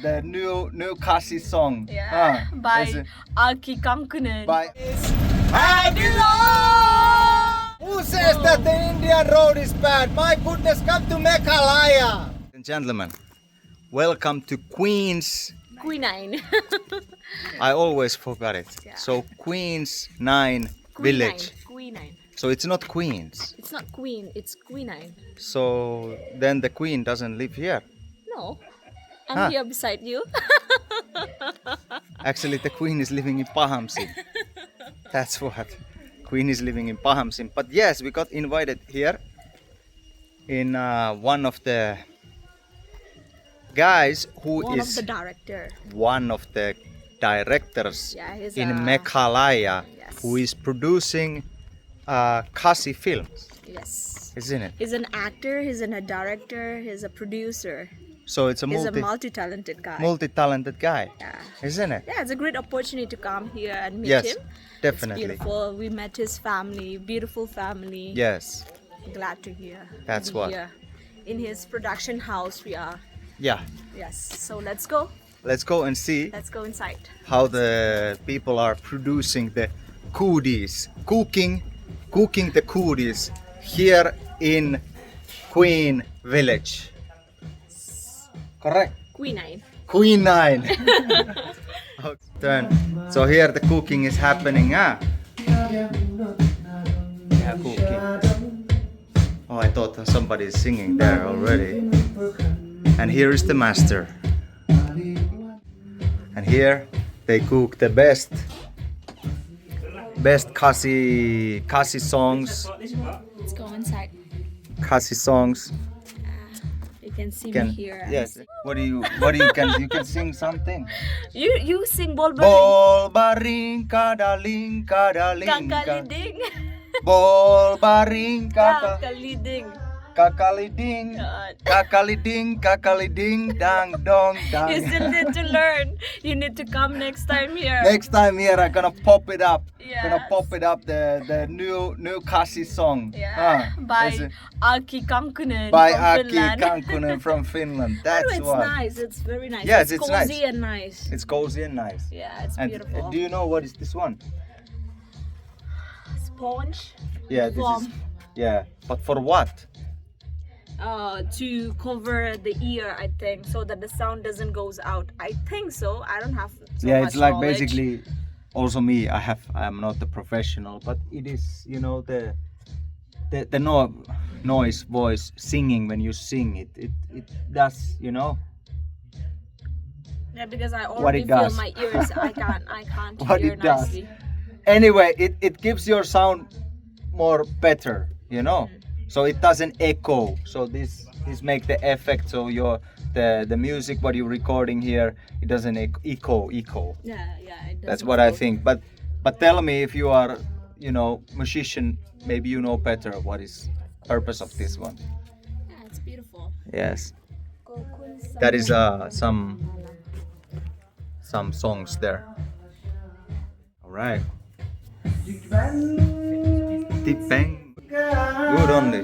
The new Kasi song. Yeah. By is it- Aki Kankunen. by Who says that the Indian road is bad? My goodness, come to Meghalaya. Ladies and gentlemen, welcome to Queen's. Quinine. I always forgot it. Yeah. So Queen's 9 village. Quinine. So it's not Queen's. It's not Queen, it's Quinine. So then the Queen doesn't live here. No. I'm Huh. here beside you. Actually, the Queen is living in Pahamsin. That's what. Queen is living in Pahamsin. But yes, we got invited here in one of the guys who One is of the director. one of the directors Yeah, he's in a- Meghalaya, Yes. who is producing Kasi films, Yes. isn't it? He's an actor, he's a director, he's a producer. So it's a He's a multi-talented guy. multi-talented guy, Yeah. isn't it? Yeah, it's a great opportunity to come here and meet Yes, him. definitely. It's beautiful. We met his family, beautiful family. Yes, Glad to hear. That's be what. Here. In his production house we are. yeah. Yes. So let's go. Let's go and see Let's go inside. how the people are producing the koodies, cooking the koodies here in Queen Village. Correct. Quinine. Queen 9. Turn. So here the cooking is happening. Yeah, cooking. Oh, I thought somebody is singing there already. And here is the master. And here they cook the best Kasi songs. Let's go inside. Kasi songs. You can see Can me here. yes. What do you can sing something? You sing bol baring. Bol baring kadaling kadaling Kakaliding. Bol baring Kakaliding. kakaliding God. kakaliding dang dong dang. You still need to learn. You need to come next time here. Next time here I'm gonna pop it up. Yes. Gonna pop it up the new Kasi song. Yeah. By Is it- Aki Kankunen. by from Aki Finland. Kankunen from Finland. That's Oh, it's what. nice. It's very nice. Yes, it's it's cozy nice. and nice. It's cozy and nice. Yeah, it's And beautiful. do you know what is this one? Sponge. Yeah, this Foam. is yeah. But for what? To cover the ear, I think, so that the sound doesn't goes out. I think so. I don't have so Yeah, much it's like knowledge. basically also me. I'm not the professional, but it is, you know, the noise voice singing when you sing it does, you know, Yeah, because I what already it feel does. my ears. I can't What hear it does. nicely. Anyway, it gives your sound more better, you know, so it doesn't echo. So this make the effect, so the music what you're recording here, it doesn't echo. Yeah. It That's doesn't what I float. think. But tell me, if you are, you know, musician, maybe you know better what is purpose of this one. Yeah, it's beautiful. Yes, that is some songs there. All right. Tipeng. Good only.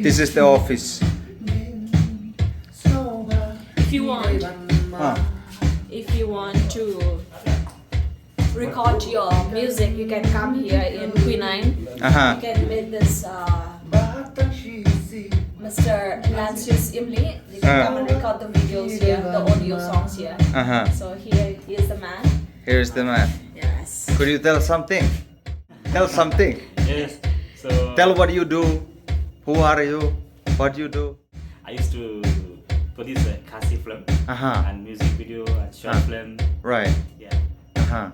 This is the office. If you want, Ah. if you want to record your music, you can come here in Quinine. Uh-huh. You can meet this Mr. Lancius Imli. You can come and record the videos here, the audio songs here. Uh-huh. So here he is the man. Here's the man. Yes. Could you tell something? Tell something. Yes. So Tell what you do. Who are you? What you do? I used to produce a Kasi film Uh-huh. and music video and short film. Right. Yeah. Uh-huh.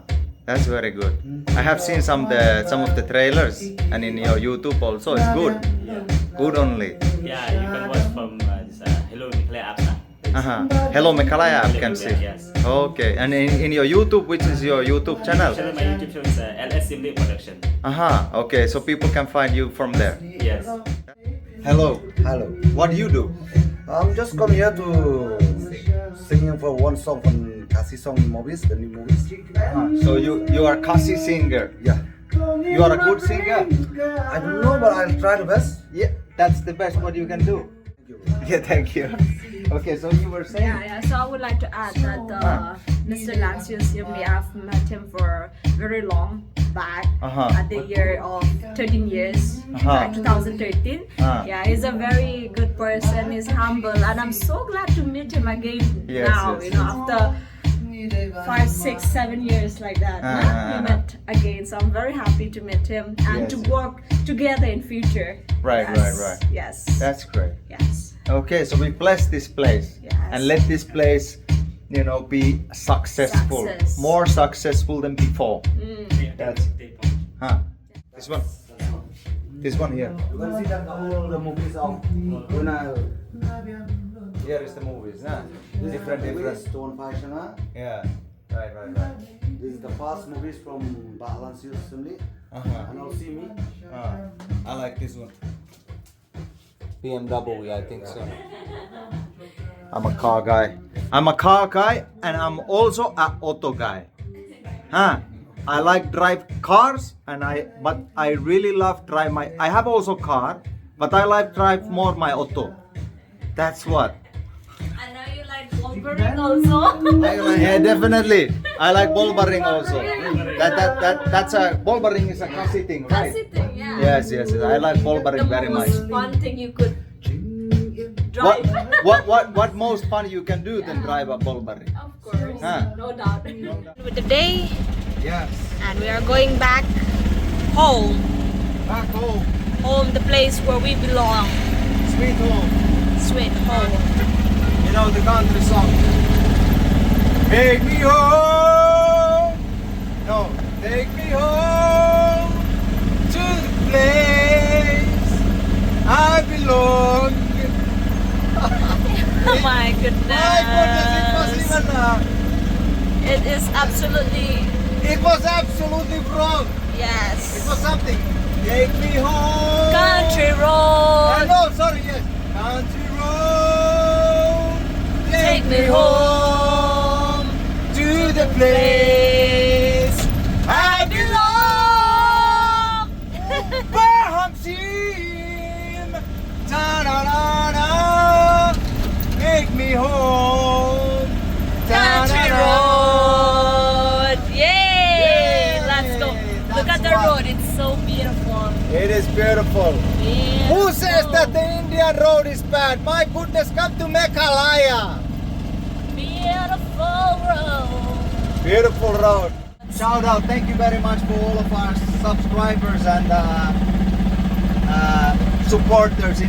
That's very good. I have seen some of the trailers, and in your YouTube also. It's good. Good only. Yeah, you can watch from this Hello Meghalaya app. Uh-huh. Hello Meghalaya app can see. Yes. Okay. And in your YouTube, which is your YouTube channel? Channel, my YouTube channel is LS Simli Production. Uh-huh. Okay. So people can find you from there. Yes. Hello. Hello. What do you do? I'm just come here to singing for one song from Kasi song movies, the new movies. So you are Kasi singer. Yeah. You are a good singer. I don't know, but I'll try the best. Yeah, that's the best what you can do. Yeah, thank you. Okay, so you were saying. Yeah. So I would like to add that Mr. Lancius Yumi, I've met him for very long back at the year of 13 years, like 2013. Yeah, he's a very good person. He's humble, and I'm so glad to meet him again now. You know, after 5, 6, 7 years like that, we met again. So I'm very happy to meet him and to work together in future. Right. Yes. That's great. Yes. Okay, so we bless this place and let this place, you know, be successful, more successful than before. That's this one here. You can see that all the movies of when Here is the movies, huh? Different. Stone Fashion. Yeah. Right. This is the first movies from Pak Lancius family. And now see me. I like this one. BMW, I think so. I'm a car guy. And I'm also an auto guy. I like drive cars but I really love drive I have also car, but I like drive more my auto. That's what. I know you like bouldering also. Yeah, definitely. I like ball bearing also. That's a ball bearing is a classy thing, right? Classy thing, yeah. Yes. I like ball bearing very much. The most fun thing you could drive. What most fun you can do than drive a ball bearing? Of course, no doubt. With the day, Yes. and we are going back home. Back home. Home, the place where we belong. Sweet home. Sweet home. You know the country song. Take me home. No, take me home to the place I belong. Oh my goodness. My goodness, it was even It is absolutely, it was absolutely wrong. yes. It was something. Take me home. Country road. No, sorry, yes. Country road. Take me home to the place I belong. Perhaps him. Ta-da-da-da. Make me home. Country Ta-da-da. road. Yay! Let's go. Look at That's the what- road. It's so beautiful. It is beautiful. Who says that the Indian road is bad? My goodness, come to Meghalaya. Beautiful road. Beautiful road. Shout out, thank you very much for all of our subscribers and supporters.